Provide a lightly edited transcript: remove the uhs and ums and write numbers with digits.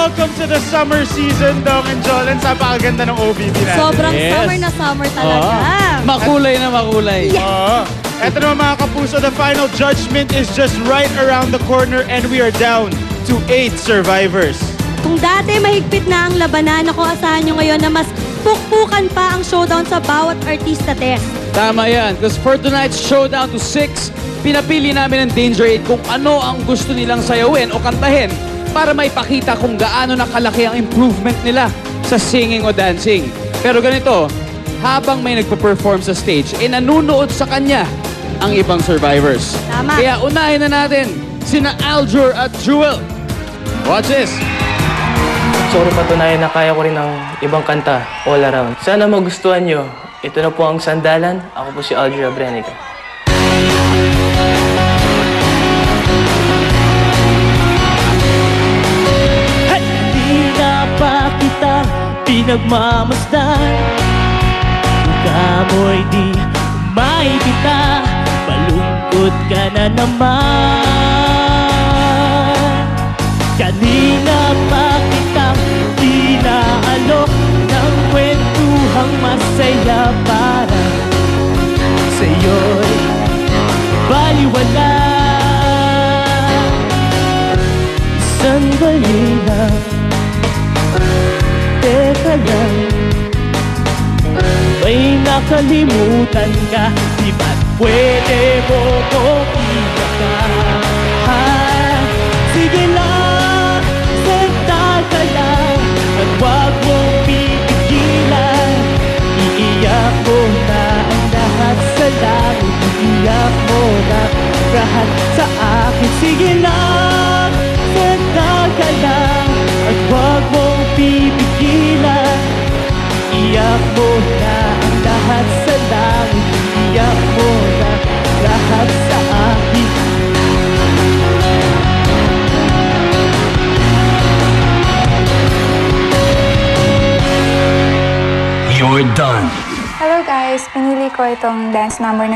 welcome to the summer season, Dong and Jolens. Napakaganda ng OBB natin. Sobrang Yes. summer na summer talaga. Makulay na makulay. Oo. Eto naman mga kapuso, the final judgment is just right around the corner and we are down to 8 survivors. Kung dati mahigpit na ang labanan, ako asahan nyo ngayon na mas pukpukan pa ang showdown sa bawat artista test. Tama yan. Because for tonight's showdown to 6, pinapili namin ng Danger 8 kung ano ang gusto nilang sayawin o kantahin para maipakita kung gaano nakalaki ang improvement nila sa singing o dancing. Pero ganito, habang may nagpa-perform sa stage, nanunood sa kanya ang ibang survivors. Tama. Kaya unahin na natin sina Aljur at Jewel. Watch this. Gusto ko rin patunayan na kaya ko rin ng ibang kanta all around. Sana magustuhan nyo. Ito na po ang Sandalan. Ako po si Aljur Abrenica. Di na pa kita pinagmamasdan. Mukha mo'y di maibita, malungkot ka na naman. Kanina pa kitang inaalok ng kwentuhang masaya para sa'yo'y baliwala. Sandali lang, teka lang, may nakalimutan ka, di ba't pwede mo kong iyakan? Sige lang, senta ka lang, at wag mong pipigilan. Iiyak mo na ang lahat sa langit, iiyak mo na lahat sa akin. Sige lang, senta ka lang, at wag mong pipigilan. Iyak mo na ang lahat sa langit, iyak mo na lahat sa akin. You're done. Hello guys! Pinili ko itong dance number na